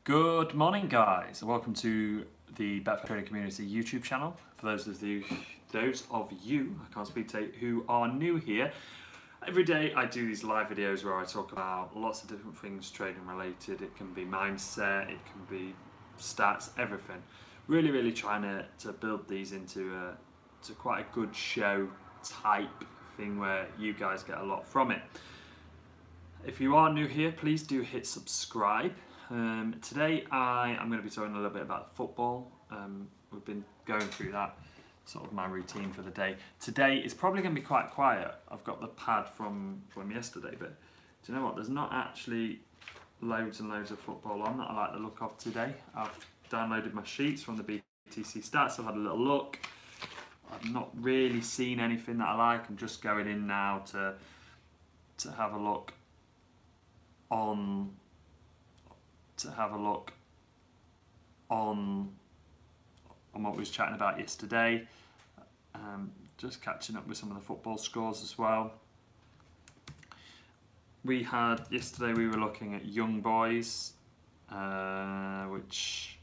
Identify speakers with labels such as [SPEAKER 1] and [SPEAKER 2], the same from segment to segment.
[SPEAKER 1] Good morning, guys. Welcome to the Betfair Trading Community YouTube channel. For those of you, I can't speak to, who are new here, every day I do these live videos where I talk about lots of different things trading related. It can be mindset, it can be stats, everything. Really trying to build these into to quite a good show type thing where you guys get a lot from it. If you are new here, please do hit subscribe. Today I am going to be talking a little bit about football. We've been going through that, sort of my routine for the day. Today is probably going to be quite quiet. I've got the pad from yesterday, but do you know what? There's not actually loads and loads of football on that I like the look of today. I've downloaded my sheets from the BTC Stats. I've had a little look. I've not really seen anything that I like. I'm just going in now to have a look on what we was chatting about yesterday. Just catching up with some of the football scores as well. Yesterday we were looking at Young Boys, which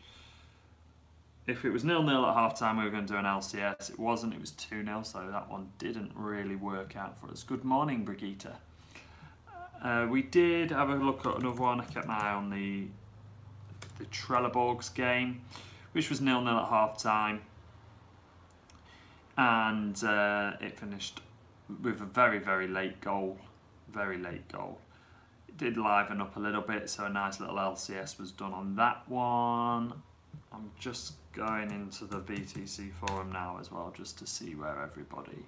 [SPEAKER 1] if it was 0-0 at half time we were going to do an LCS. It wasn't, it was 2-0, so that one didn't really work out for us. Good morning, Brigitte. We did have a look at another one. I kept my eye on the Trelleborgs game, which was 0-0 at half time, and it finished with a very late goal. It did liven up a little bit, so a nice little LCS was done on that one. I'm just going into the BTC forum now as well, just to see where everybody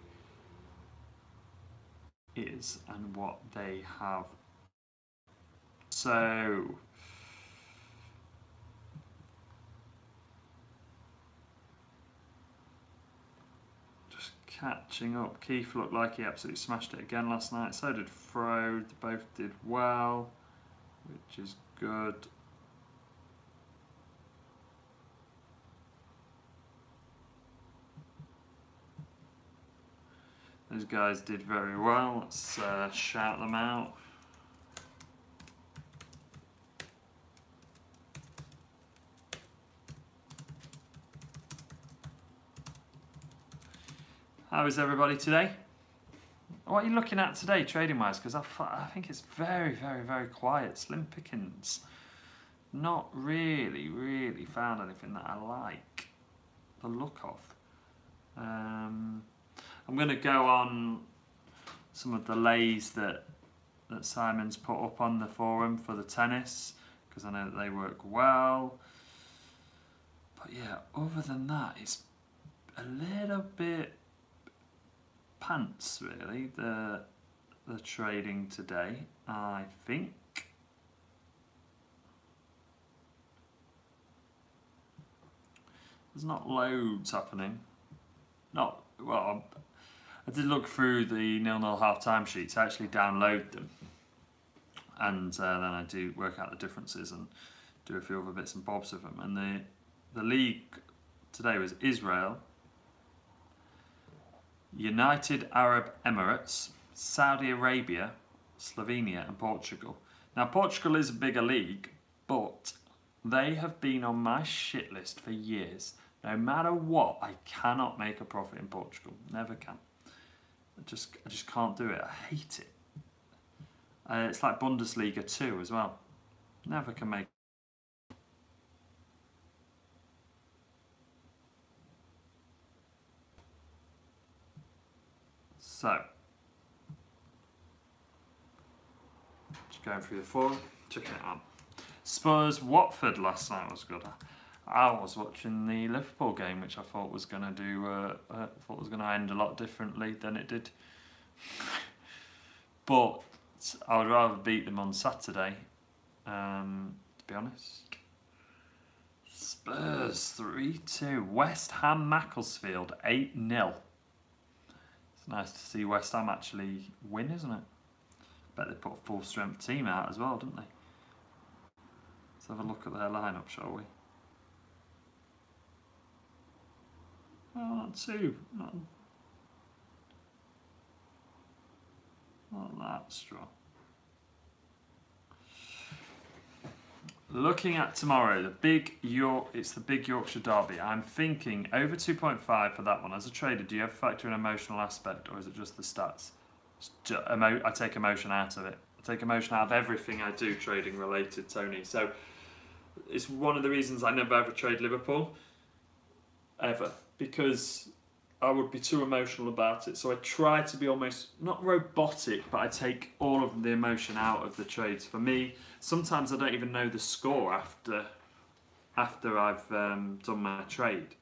[SPEAKER 1] is and what they have. So just catching up. Keith looked like he absolutely smashed it again last night. So did Fro. They both did well, which is good. Those guys did very well. Let's shout them out. How is everybody today? What are you looking at today, trading wise? Because I think it's very quiet. Slim pickings. Not really found anything that I like the look of. I'm going to go on some of the lays that Simon's put up on the forum for the tennis, because I know that they work well. But yeah, other than that, it's a little bit pants really, the trading today, I think. There's not loads happening. Well, I did look through the 0-0 half-time sheets. I actually download them, and then I do work out the differences and do a few other bits and bobs of them. And the league today was Israel, United Arab Emirates, Saudi Arabia, Slovenia and Portugal. Now Portugal is a bigger league, but they have been on my shit list for years. No matter what, I cannot make a profit in Portugal. Never can. I just can't do it. I hate it. It's like Bundesliga 2 as well. Never can make. So, just going through the forum, checking it out. Spurs Watford last night was good. I was watching the Liverpool game, which I thought was going to end a lot differently than it did. But I would rather beat them on Saturday, to be honest. Spurs 3-2. West Ham Macclesfield 8-0. It's nice to see West Ham actually win, isn't it? Bet they put a full strength team out as well, didn't they? Let's have a look at their lineup, shall we? Oh, not too. Not that strong. looking at tomorrow, it's the big Yorkshire Derby. I'm thinking over 2.5 for that one. As a trader, do you ever factor in emotional aspect, or is it just the stats? I take emotion out of it. I take emotion out of everything I do trading related, Tony. So it's one of the reasons I never ever trade Liverpool, ever, because I would be too emotional about it. So I try to be almost, not robotic, but I take all of the emotion out of the trades. For me, sometimes I don't even know the score after I've done my trade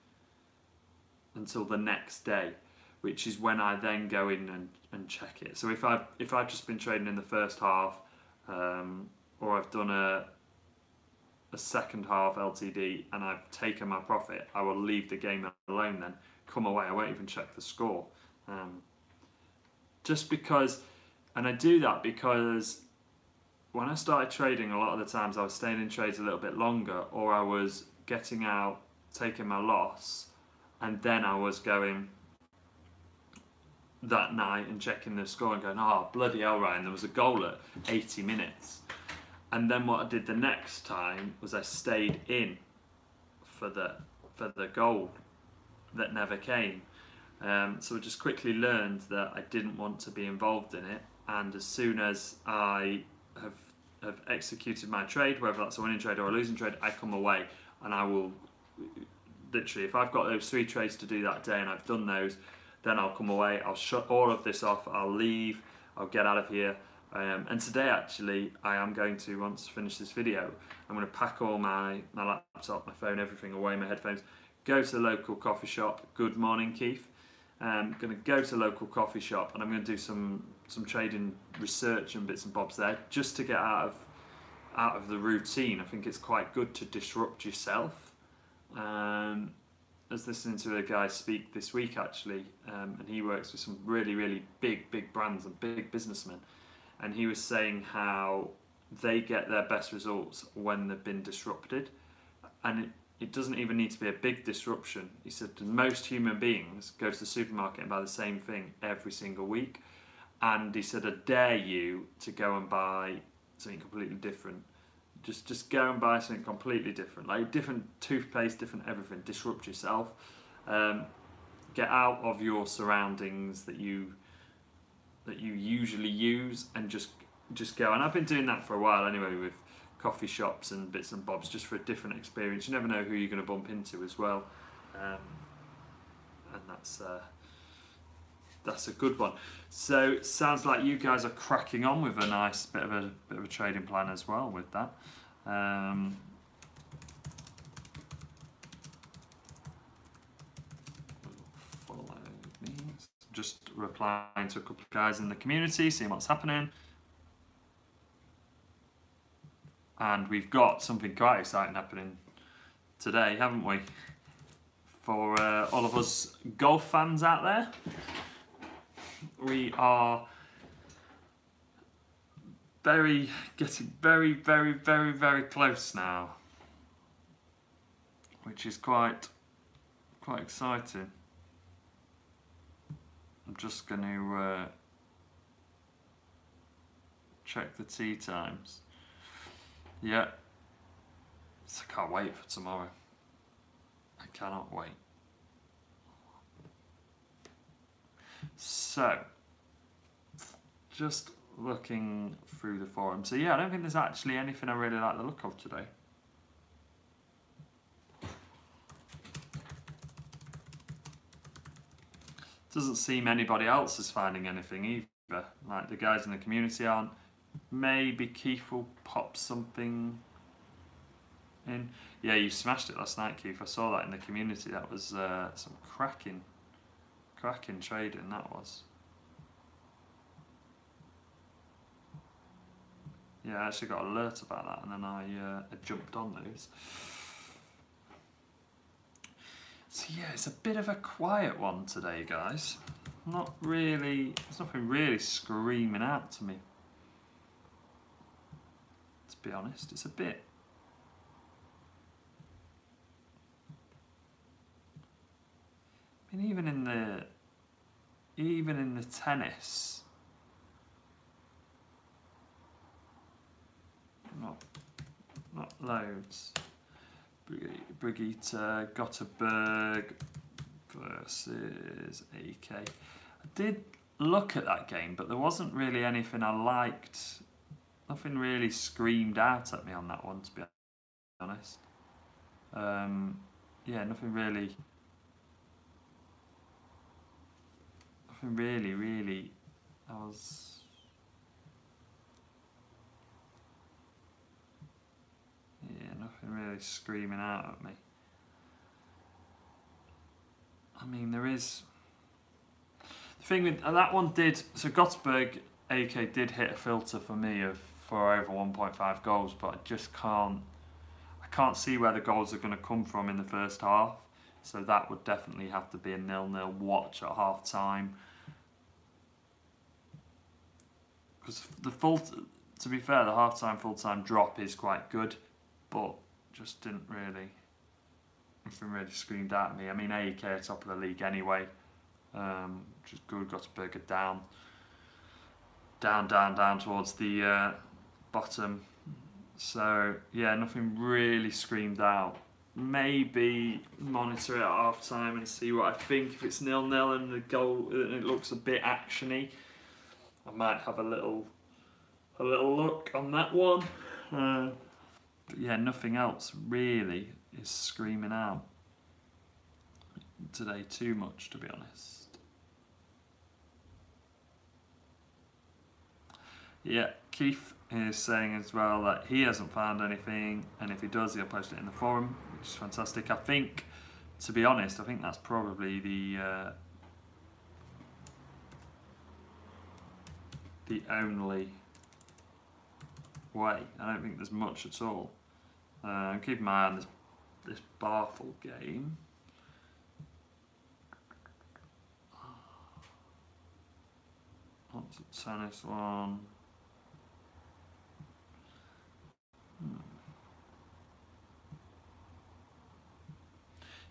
[SPEAKER 1] until the next day, which is when I then go in and check it. So if I've just been trading in the first half, or I've done a second half LTD and I've taken my profit, I will leave the game alone then. Come away, I won't even check the score. Just because, and I do that because when I started trading, a lot of the times I was staying in trades a little bit longer, or I was getting out, taking my loss, and then I was going that night and checking the score and going, oh bloody hell, Ryan, there was a goal at 80 minutes. And then what I did the next time was I stayed in for the goal that never came. So I just quickly learned that I didn't want to be involved in it, and as soon as I have executed my trade, whether that's a winning trade or a losing trade, I come away and I will literally, if I've got those 3 trades to do that day and I've done those, then I'll come away, I'll shut all of this off, I'll leave, I'll get out of here. And today actually, I am going to, once I finish this video, I'm going to pack all my laptop, my phone, everything away, my headphones, go to the local coffee shop. Good morning, Keith. I'm going to go to the local coffee shop and I'm going to do some trading research and bits and bobs there, just to get out of the routine. I think it's quite good to disrupt yourself. I was listening to a guy speak this week actually, and he works with some really big brands and big businessmen, and he was saying how they get their best results when they've been disrupted, and it doesn't even need to be a big disruption. He said most human beings go to the supermarket and buy the same thing every single week, and he said I dare you to go and buy something completely different. Just go and buy something completely different, like different toothpaste, different everything. Disrupt yourself. Get out of your surroundings that you usually use, and just go. And I've been doing that for a while anyway, with coffee shops and bits and bobs, just for a different experience. You never know who you're going to bump into as well, and that's a good one. So it sounds like you guys are cracking on with a nice bit of a trading plan as well with that. Follow me. Just replying to a couple of guys in the community, seeing what's happening. And we've got something quite exciting happening today, haven't we? For all of us golf fans out there, we are getting very close now, which is quite exciting. I'm just going to check the tee times. Yeah, I can't wait for tomorrow. I cannot wait. So, just looking through the forum. So yeah, I don't think there's actually anything I really like the look of today. Doesn't seem anybody else is finding anything either. Like the guys in the community aren't. Maybe Keith will pop something in. Yeah, you smashed it last night, Keith. I saw that in the community. That was some cracking trading, that was. Yeah, I actually got alert about that, and then I jumped on those. So yeah, it's a bit of a quiet one today, guys. Not really, there's nothing really screaming out to me. To be honest, it's a bit. I mean, even in the tennis, not Not loads. Brigitte Gothenburg versus AK. I did look at that game, but there wasn't really anything I liked. Nothing really screamed out at me on that one, to be honest. Yeah, nothing really, I was... Yeah, nothing really screaming out at me. I mean, there is... The thing with that one did... So Gothenburg AK did hit a filter for me for over 1.5 goals, but I just can't... I can't see where the goals are going to come from in the first half. So that would definitely have to be a 0-0 watch at half time. Because to be fair, the half time, full time drop is quite good, but just didn't really, nothing really screamed at me. I mean, AEK are top of the league anyway, which is good. Gothenburg are down towards the bottom. So yeah, nothing really screamed out. Maybe monitor it at half time and see what I think. If it's 0-0 and the goal and it looks a bit actiony, I might have a little look on that one. But yeah, nothing else really is screaming out today too much, to be honest. Yeah, Keith is saying as well that he hasn't found anything, and if he does, he'll post it in the forum, which is fantastic. I think, to be honest, I think that's probably the only way. I don't think there's much at all. Keep my eye on this Barthel game. What's the tennis one?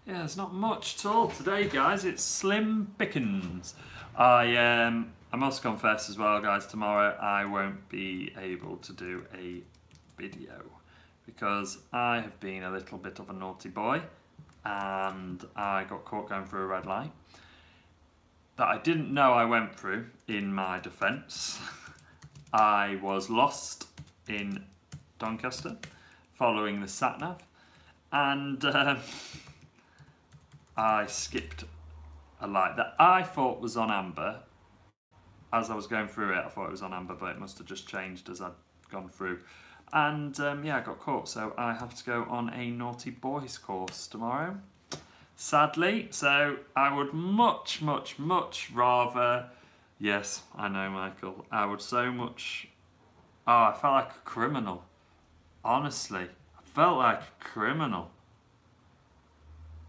[SPEAKER 1] Yeah, there's not much at all today, guys. It's slim pickings. I must confess as well, guys, tomorrow I won't be able to do a video because I have been a little bit of a naughty boy and I got caught going through a red light that I didn't know I went through. In my defence, I was lost in Doncaster following the sat-nav, and I skipped a light that I thought was on amber. As I was going through it, I thought it was on amber, but it must have just changed as I'd gone through. And yeah, I got caught, so I have to go on a naughty boys course tomorrow, sadly. So I would much rather... Yes, I know, Michael. I would so much... Oh, I felt like a criminal. Honestly, I felt like a criminal.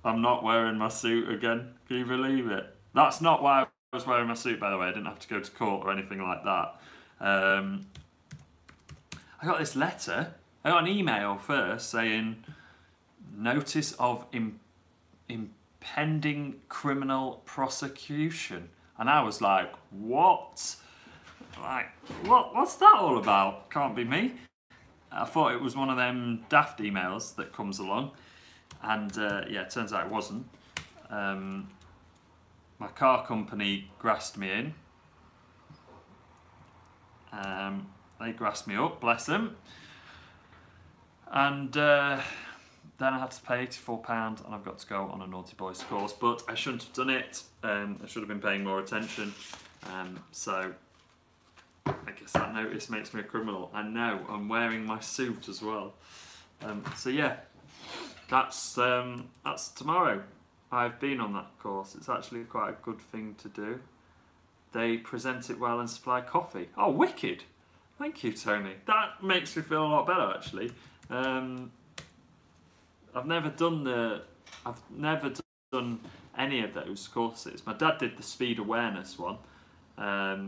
[SPEAKER 1] I'm not wearing my suit again. Can you believe it? That's not why I was wearing my suit, by the way. I didn't have to go to court or anything like that. I got this letter. I got an email first saying notice of impending criminal prosecution. And I was like, what? Like, what's that all about? Can't be me. I thought it was one of them daft emails that comes along. And yeah, it turns out it wasn't. My car company grassed me in. They grassed me up, bless them. And then I had to pay £84 and I've got to go on a naughty boys course. But I shouldn't have done it. I should have been paying more attention. So I guess that notice makes me a criminal. I know, I'm wearing my suit as well. So yeah, that's tomorrow. I've been on that course. It's actually quite a good thing to do. They present it well and supply coffee. Oh, wicked! Thank you, Tony. That makes me feel a lot better, actually. I've never done any of those courses. My dad did the speed awareness one a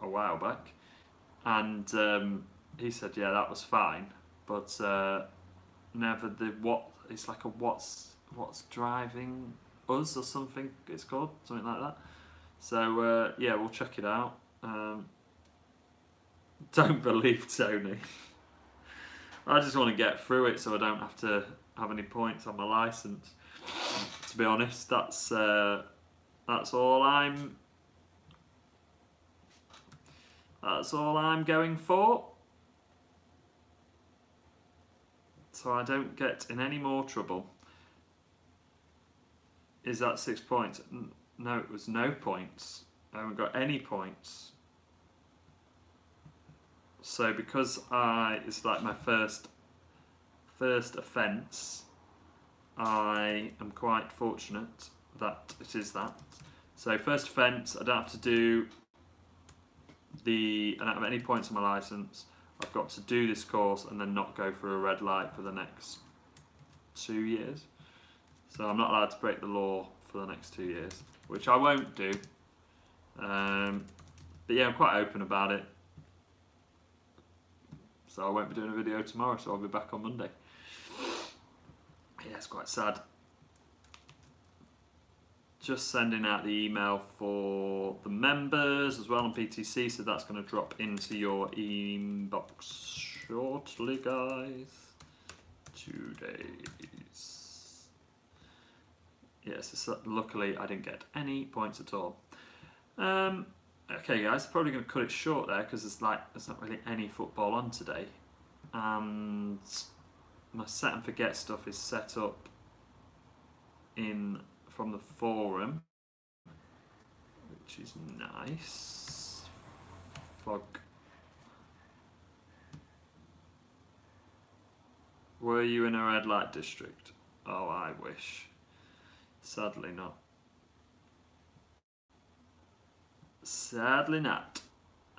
[SPEAKER 1] while back, and he said, yeah, that was fine, but never the what. It's like a what's driving us or something. It's called something like that. So yeah, we'll check it out. Don't believe Tony. I just want to get through it so I don't have to have any points on my licence. To be honest, that's all I'm going for. So I don't get in any more trouble. Is that 6 points? No, it was no points. I haven't got any points. So because it's like my first offence, I am quite fortunate that it is that. So first offence, I don't have to do I don't have any points on my licence. I've got to do this course and then not go through a red light for the next 2 years. So I'm not allowed to break the law for the next 2 years, which I won't do. But yeah, I'm quite open about it. So I won't be doing a video tomorrow, so I'll be back on Monday. Yeah, it's quite sad. Just sending out the email for the members as well on PTC, so that's going to drop into your inbox shortly, guys. 2 days. Yes, so luckily I didn't get any points at all. Okay, guys, probably going to cut it short there because there's not really any football on today, and my set and forget stuff is set up from the forum, which is nice. Fog. Were you in a red light district? Oh, I wish. Sadly not. Sadly not.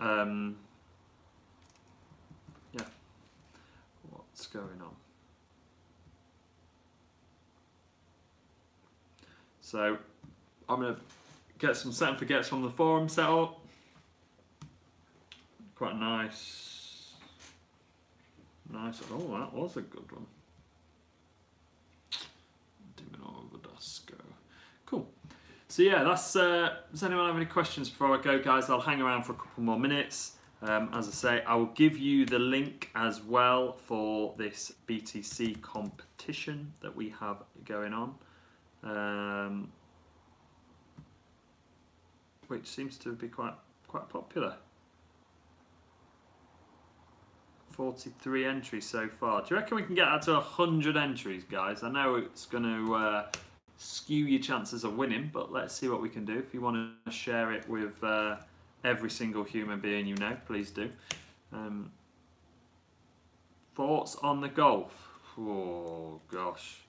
[SPEAKER 1] Yeah. What's going on? So I'm going to get some set and forgets from the forum set up. Quite nice. Nice. Oh, that was a good one. Dimino Vadasco. Cool. So yeah, that's. Does anyone have any questions before I go, guys? I'll hang around for a couple more minutes. As I say, I will give you the link as well for this BTC competition that we have going on. Which seems to be quite popular. 43 entries so far. Do you reckon we can get that to 100 entries, guys? I know it's going to skew your chances of winning, but let's see what we can do. If you want to share it with every single human being you know, please do. Thoughts on the golf? Oh gosh.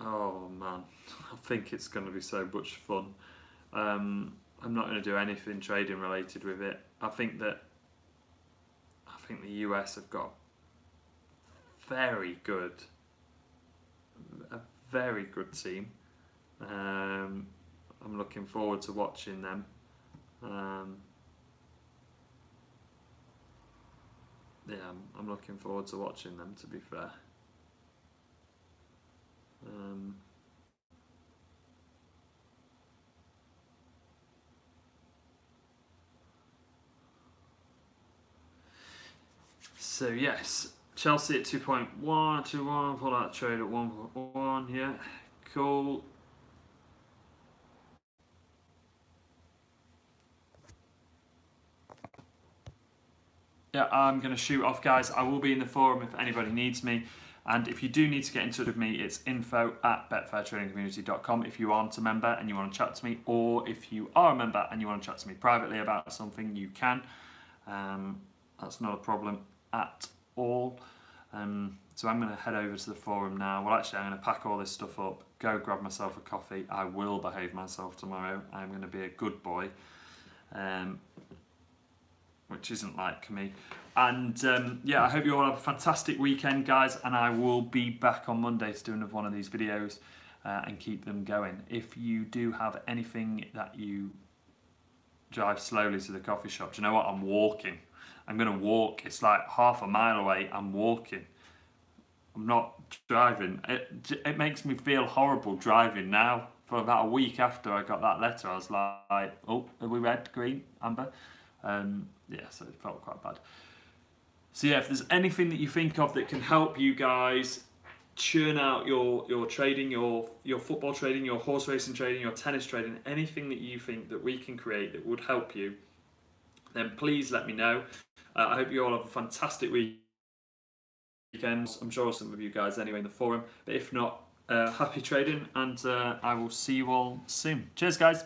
[SPEAKER 1] Oh man, I think it's going to be so much fun. I'm not going to do anything trading related with it. I think the US have got a very good team. I'm looking forward to watching them. Yeah, I'm looking forward to watching them, to be fair. So yes, Chelsea at 2.1, 2.1, pull out trade at 1.1, yeah, cool. Yeah, I'm going to shoot off, guys. I will be in the forum if anybody needs me. And if you do need to get in touch with me, it's info@betfairtradingcommunity.com if you aren't a member and you want to chat to me, or if you are a member and you want to chat to me privately about something, you can. That's not a problem at all. So I'm going to head over to the forum now. Well, actually, I'm going to pack all this stuff up, go grab myself a coffee. I will behave myself tomorrow. I'm going to be a good boy, which isn't like me. And yeah, I hope you all have a fantastic weekend, guys, and I will be back on Monday to do another one of these videos and keep them going. If you do have anything that you drive slowly to the coffee shop, do you know what? I'm walking. I'm going to walk. It's like half a mile away. I'm walking. I'm not driving. It makes me feel horrible driving now. For about a week after I got that letter, I was like, oh, are we red, green, amber? Yeah, so it felt quite bad. So yeah, if there's anything that you think of that can help you guys churn out your trading, your football trading, your horse racing trading, your tennis trading, anything that you think that we can create that would help you, then please let me know. I hope you all have a fantastic weekend. I'm sure some of you guys anyway in the forum, but if not, happy trading, and I will see you all soon. Cheers, guys.